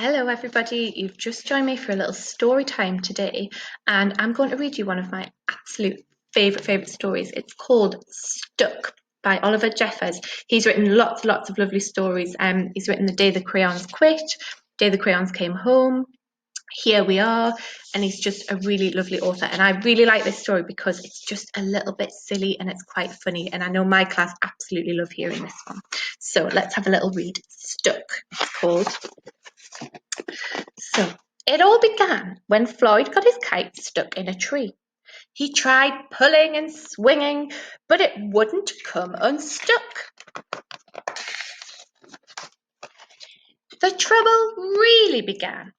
Hello, everybody. You've just joined me for a little story time today, and I'm going to read you one of my absolute favourite stories. It's called Stuck by Oliver Jeffers. He's written lots of lovely stories. He's written The Day the Crayons Quit, Day the Crayons Came Home, Here We Are, and he's just a really lovely author. And I really like this story because it's just a little bit silly and it's quite funny. And I know my class absolutely love hearing this one. So let's have a little read. Stuck, it's called. So, it all began when Floyd got his kite stuck in a tree. He tried pulling and swinging, but it wouldn't come unstuck. The trouble really began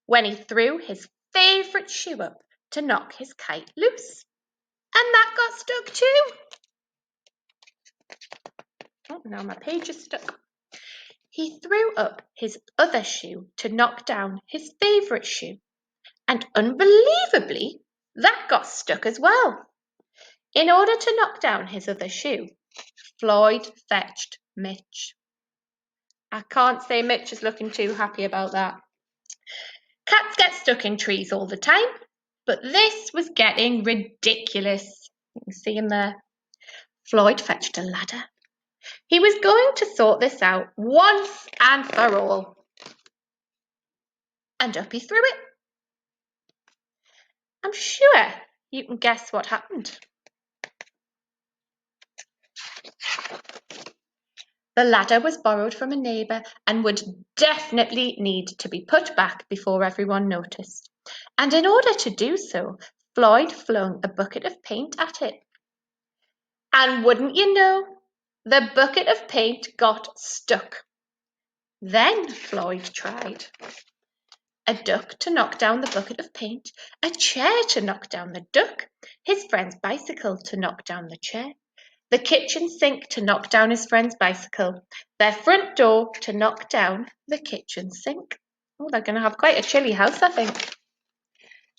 when he threw his favourite shoe up to knock his kite loose. And that got stuck too. Oh, now my page is stuck. He threw up his other shoe to knock down his favourite shoe. And unbelievably, that got stuck as well. In order to knock down his other shoe, Floyd fetched Mitch. I can't say Mitch is looking too happy about that. Cats get stuck in trees all the time, but this was getting ridiculous. You can see him there. Floyd fetched a ladder. He was going to sort this out once and for all. And up he threw it. I'm sure you can guess what happened. The ladder was borrowed from a neighbour and would definitely need to be put back before everyone noticed. And in order to do so, Floyd flung a bucket of paint at it. And wouldn't you know, the bucket of paint got stuck. Then Floyd tried a duck to knock down the bucket of paint, a chair to knock down the duck, his friend's bicycle to knock down the chair, the kitchen sink to knock down his friend's bicycle, their front door to knock down the kitchen sink. Oh, they're going to have quite a chilly house, I think.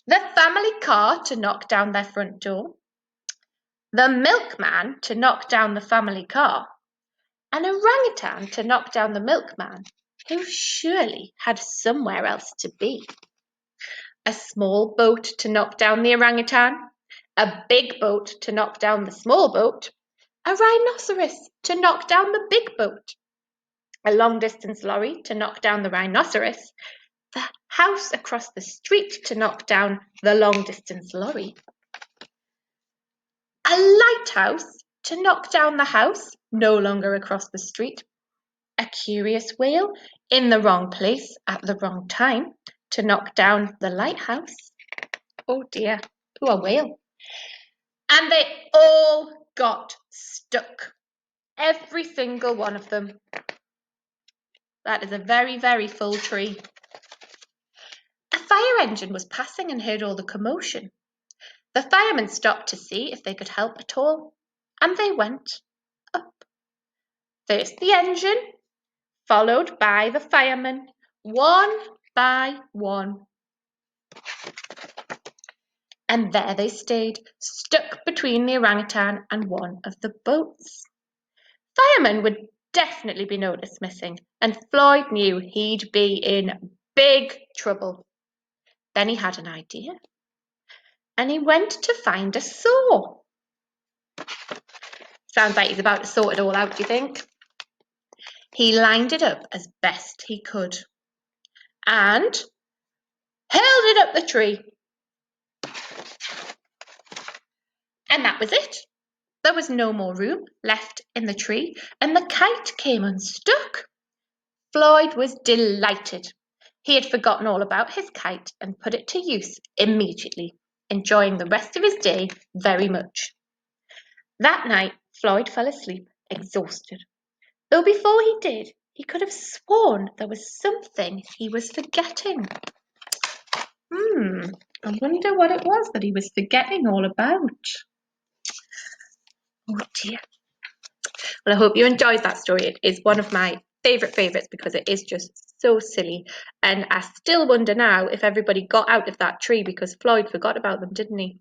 The family car to knock down their front door, the milkman to knock down the family car, an orangutan to knock down the milkman, who surely had somewhere else to be. A small boat to knock down the orangutan, a big boat to knock down the small boat, a rhinoceros to knock down the big boat, a long-distance lorry to knock down the rhinoceros, the house across the street to knock down the long-distance lorry, a lighthouse to knock down the house no longer across the street, a curious whale in the wrong place at the wrong time to knock down the lighthouse. Oh dear, poor whale. And they all got stuck. Every single one of them. That is a very full tree. A fire engine was passing and heard all the commotion. The firemen stopped to see if they could help at all, and they went up. First the engine, followed by the firemen, one by one. And there they stayed, stuck between the orangutan and one of the boats. Firemen would definitely be noticed missing, and Floyd knew he'd be in big trouble. Then he had an idea, and he went to find a saw. Sounds like he's about to sort it all out, do you think? He lined it up as best he could and held it up the tree. And that was it. There was no more room left in the tree, and the kite came unstuck. Floyd was delighted. He had forgotten all about his kite and put it to use immediately, enjoying the rest of his day very much. That night, Floyd fell asleep, exhausted. Though before he did, he could have sworn there was something he was forgetting. I wonder what it was that he was forgetting all about. Oh dear. Well, I hope you enjoyed that story. It is one of my favourites because it is just so silly. And I still wonder now if everybody got out of that tree because Floyd forgot about them, didn't he?